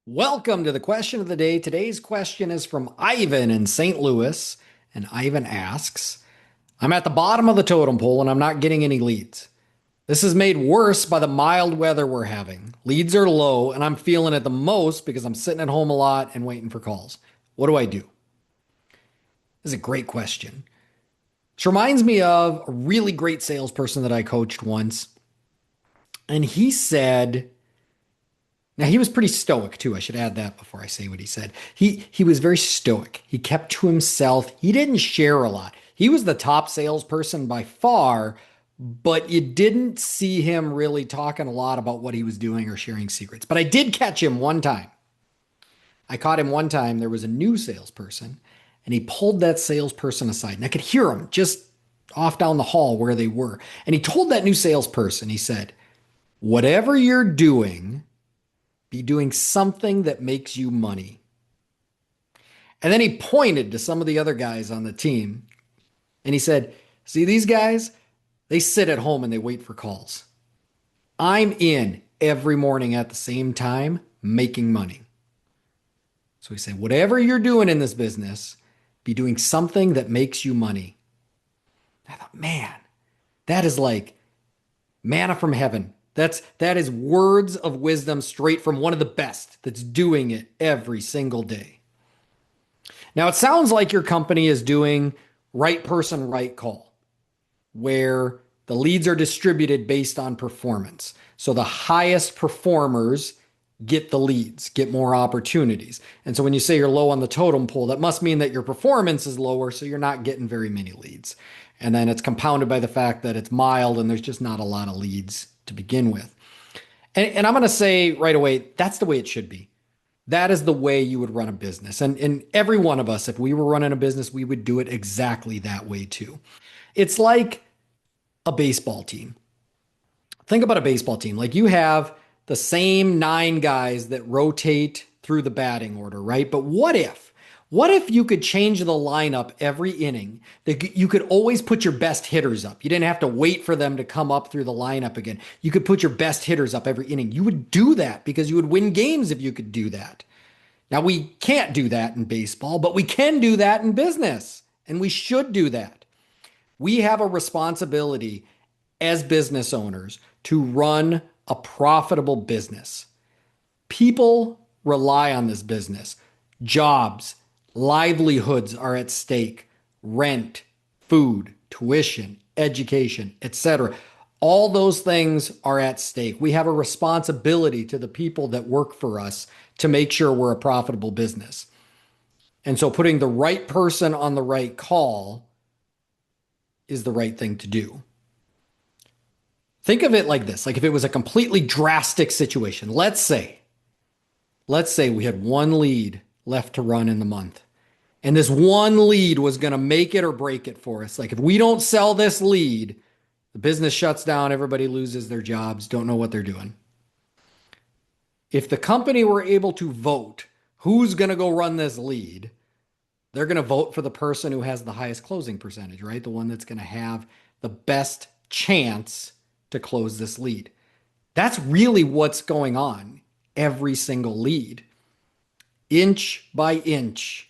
Welcome to the question of the day. Today's question is from Ivan in St. Louis. And Ivan asks, I'm at the bottom of the totem pole and I'm not getting any leads. This is made worse by the mild weather we're having. Leads are low and I'm feeling it the most because I'm sitting at home a lot and waiting for calls. What do I do? This is a great question. This reminds me of a really great salesperson that I coached once. And he said, now he was pretty stoic too. I should add that before I say what he said. He was very stoic. He kept to himself. He didn't share a lot. He was the top salesperson by far, but you didn't see him really talking a lot about what he was doing or sharing secrets. But I did catch him one time. I caught him one time. There was a new salesperson, and he pulled that salesperson aside, and I could hear him just off down the hall where they were. And he told that new salesperson, he said, whatever you're doing, be doing something that makes you money. And then he pointed to some of the other guys on the team and he said, see these guys? They sit at home and they wait for calls. I'm in every morning at the same time making money. So he said, whatever you're doing in this business, be doing something that makes you money. I thought, man, that is like manna from heaven. That is words of wisdom straight from one of the best that's doing it every single day. Now, it sounds like your company is doing right person, right call, where the leads are distributed based on performance. So the highest performers get the leads, get more opportunities. And so when you say you're low on the totem pole, that must mean that your performance is lower, so you're not getting very many leads. And then it's compounded by the fact that it's mild and there's just not a lot of leads to begin with. And I'm going to say right away, that's the way it should be. That is the way you would run a business. And every one of us, if we were running a business, we would do it exactly that way too. It's like a baseball team. Think about a baseball team. Like you have the same nine guys that rotate through the batting order, right? But what if you could change the lineup every inning? That you could always put your best hitters up. You didn't have to wait for them to come up through the lineup again. You could put your best hitters up every inning. You would do that because you would win games if you could do that. Now, we can't do that in baseball, but we can do that in business, and we should do that. We have a responsibility as business owners to run a profitable business. People rely on this business. Jobs, livelihoods are at stake. Rent, food, tuition, education, etc. All those things are at stake. We have a responsibility to the people that work for us to make sure we're a profitable business. And so putting the right person on the right call is the right thing to do. Think of it like this, like if it was a completely drastic situation. Let's say we had one lead left to run in the month. And this one lead was going to make it or break it for us. Like if we don't sell this lead, the business shuts down, everybody loses their jobs, don't know what they're doing. If the company were able to vote who's going to go run this lead, they're going to vote for the person who has the highest closing percentage, right? The one that's going to have the best chance to close this lead. That's really what's going on every single lead. Inch by inch,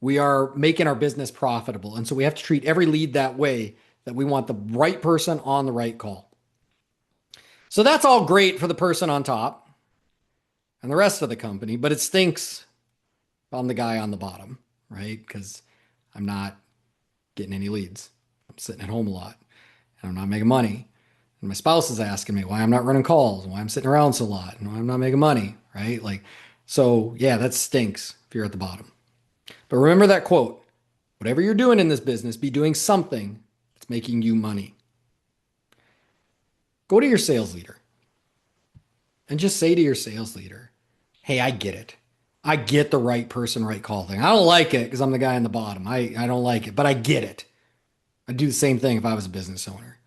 we are making our business profitable. And so we have to treat every lead that way, that we want the right person on the right call. So that's all great for the person on top and the rest of the company, but it stinks if I'm the guy on the bottom, right? Because I'm not getting any leads. I'm sitting at home a lot and I'm not making money. And my spouse is asking me why I'm not running calls and why I'm sitting around so a lot and why I'm not making money, right? Like, so yeah, that stinks if you're at the bottom. But remember that quote, whatever you're doing in this business, be doing something that's making you money. Go to your sales leader and just say to your sales leader, hey, I get it. I get the right person, right call thing. I don't like it because I'm the guy on the bottom. I don't like it, but I get it. I'd do the same thing if I was a business owner.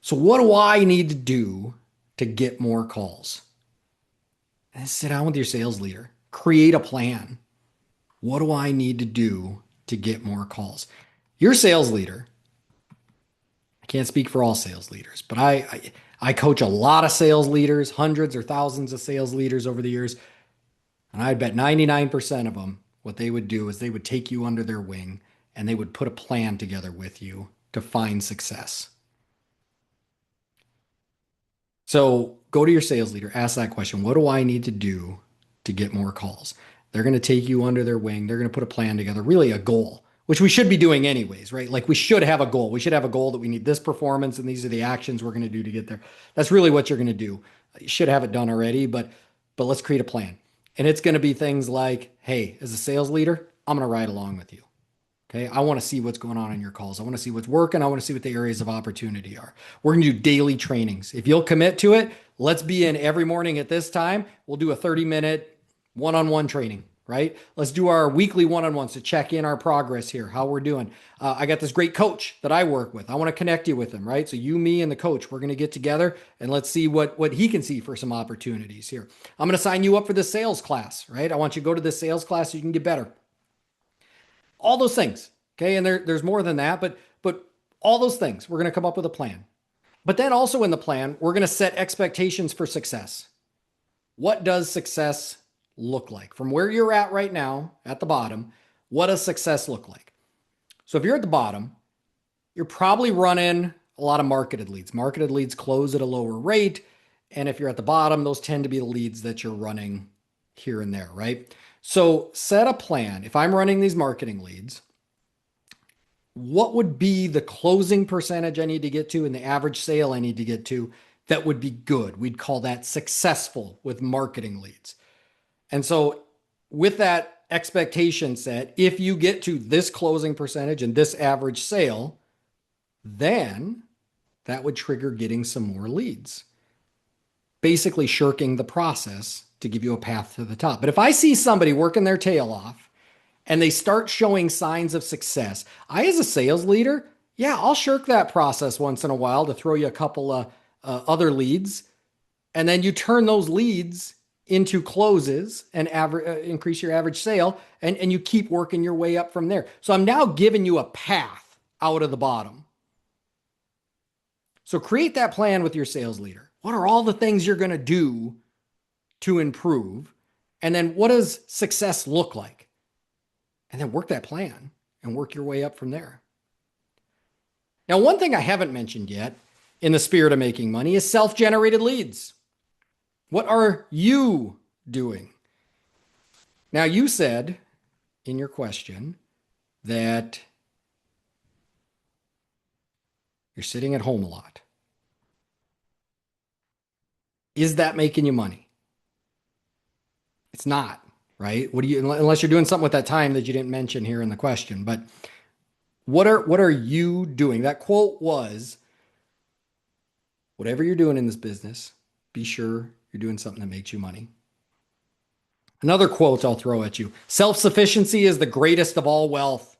So what do I need to do to get more calls? And sit down with your sales leader. Create a plan. What do I need to do to get more calls? Your sales leader, I can't speak for all sales leaders, but I coach a lot of sales leaders, hundreds or thousands of sales leaders over the years. And I'd bet 99% of them, what they would do is they would take you under their wing and they would put a plan together with you to find success. So go to your sales leader, ask that question. What do I need to do to get more calls? They're going to take you under their wing. They're going to put a plan together, really a goal, which we should be doing anyways, right? Like we should have a goal. We should have a goal that we need this performance and these are the actions we're going to do to get there. That's really what you're going to do. You should have it done already, but let's create a plan. And it's going to be things like, hey, as a sales leader, I'm going to ride along with you. Okay. I want to see what's going on in your calls. I want to see what's working. I want to see what the areas of opportunity are. We're going to do daily trainings. If you'll commit to it, let's be in every morning at this time. We'll do a 30-minute one-on-one training, right? Let's do our weekly one-on-ones to check in our progress here, how we're doing. I got this great coach that I work with. I want to connect you with him, right? So you, me, and the coach, we're going to get together and let's see what he can see for some opportunities here. I'm going to sign you up for the sales class, right? I want you to go to this sales class so you can get better. All those things. Okay. And there's more than that, but all those things, we're going to come up with a plan. But then also in the plan, we're going to set expectations for success. What does success look like? From where you're at right now, at the bottom, what does success look like? So if you're at the bottom, you're probably running a lot of marketed leads. Marketed leads close at a lower rate. And if you're at the bottom, those tend to be the leads that you're running here and there, right? So set a plan. If I'm running these marketing leads, what would be the closing percentage I need to get to and the average sale I need to get to that would be good? We'd call that successful with marketing leads. And so with that expectation set, if you get to this closing percentage and this average sale, then that would trigger getting some more leads. Basically shirking the process to give you a path to the top. But if I see somebody working their tail off and they start showing signs of success, I, as a sales leader, yeah, I'll shirk that process once in a while to throw you a couple of other leads. And then you turn those leads into closes and increase your average sale. And you keep working your way up from there. So I'm now giving you a path out of the bottom. So create that plan with your sales leader. What are all the things you're going to do to improve? And then what does success look like? And then work that plan and work your way up from there. Now, one thing I haven't mentioned yet in the spirit of making money is self-generated leads. What are you doing? Now, you said in your question that you're sitting at home a lot. Is that making you money? It's not, right? What do you, unless you're doing something with that time that you didn't mention here in the question, but what are you doing? That quote was, whatever you're doing in this business, be sure you're doing something that makes you money. Another quote I'll throw at you. Self-sufficiency is the greatest of all wealth.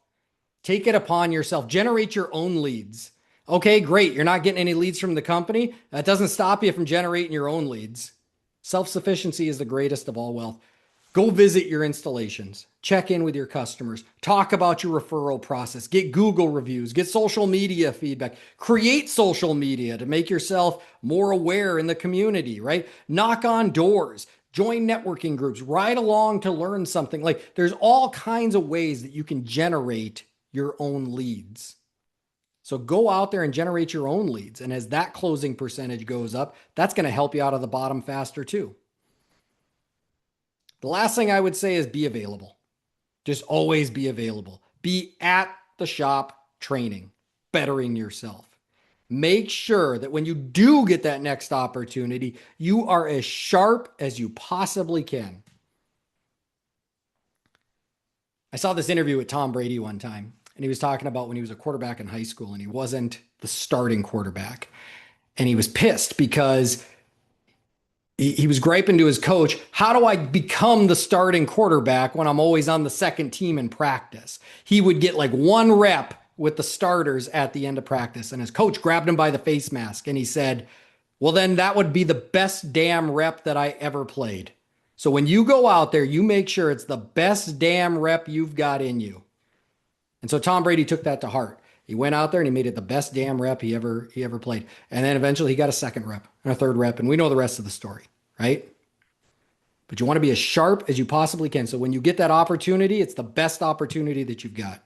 Take it upon yourself. Generate your own leads. Okay, great. You're not getting any leads from the company. That doesn't stop you from generating your own leads. Self-sufficiency is the greatest of all wealth. Go visit your installations. Check in with your customers. Talk about your referral process. Get Google reviews. Get social media feedback. Create social media to make yourself more aware in the community, right? Knock on doors. Join networking groups. Ride along to learn something. Like, there's all kinds of ways that you can generate your own leads. So go out there and generate your own leads. And as that closing percentage goes up, that's going to help you out of the bottom faster too. The last thing I would say is be available. Just always be available. Be at the shop training, bettering yourself. Make sure that when you do get that next opportunity, you are as sharp as you possibly can. I saw this interview with Tom Brady one time, and he was talking about when he was a quarterback in high school and he wasn't the starting quarterback. And he was pissed because he was griping to his coach, how do I become the starting quarterback when I'm always on the second team in practice? He would get like one rep with the starters at the end of practice. And his coach grabbed him by the face mask and he said, well, then that would be the best damn rep that I ever played. So when you go out there, you make sure it's the best damn rep you've got in you. And so Tom Brady took that to heart. He went out there and he made it the best damn rep he ever played. And then eventually he got a second rep and a third rep. And we know the rest of the story, right? but you want to be as sharp as you possibly can. So when you get that opportunity, it's the best opportunity that you've got.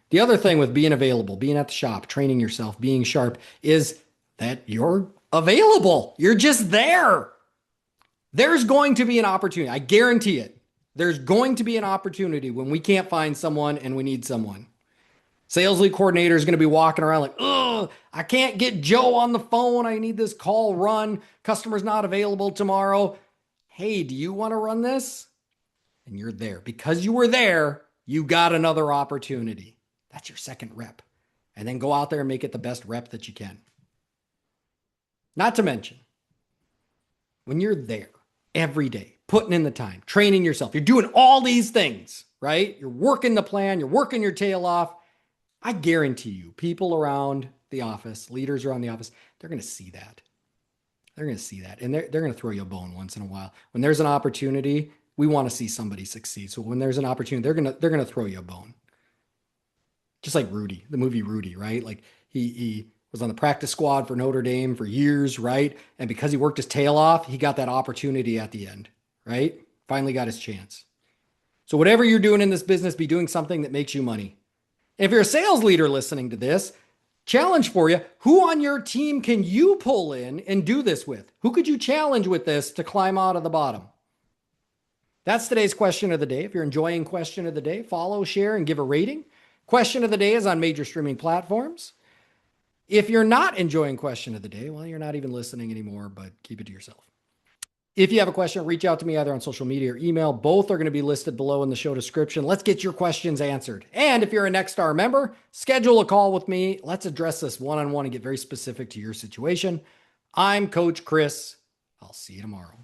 The other thing with being available, being at the shop, training yourself, being sharp is that you're available. You're just there. There's going to be an opportunity. I guarantee it. There's going to be an opportunity when we can't find someone and we need someone. Sales lead coordinator is going to be walking around like, oh, I can't get Joe on the phone. I need this call run. Customer's not available tomorrow. Hey, do you want to run this? And you're there. Because you were there, you got another opportunity. That's your second rep. And then go out there and make it the best rep that you can. Not to mention, when you're there every day, putting in the time, training yourself, you're doing all these things, right? You're working the plan, you're working your tail off. I guarantee you, people around the office, leaders around the office, they're going to see that. They're going to see that. And they're going to throw you a bone once in a while. When there's an opportunity, we want to see somebody succeed. So when there's an opportunity, they're going to throw you a bone. Just like Rudy, the movie Rudy, right? Like he was on the practice squad for Notre Dame for years, right? And because he worked his tail off, he got that opportunity at the end, right? Finally got his chance. So whatever you're doing in this business, be doing something that makes you money. If you're a sales leader listening to this, challenge for you, who on your team can you pull in and do this with? Who could you challenge with this to climb out of the bottom? That's today's question of the day. If you're enjoying question of the day, follow, share, and give a rating. Question of the day is on major streaming platforms. If you're not enjoying question of the day, well, you're not even listening anymore, but keep it to yourself. If you have a question, reach out to me either on social media or email. Both are going to be listed below in the show description. Let's get your questions answered. And if you're a Nexstar member, schedule a call with me. Let's address this one-on-one and get very specific to your situation. I'm Coach Chris. I'll see you tomorrow.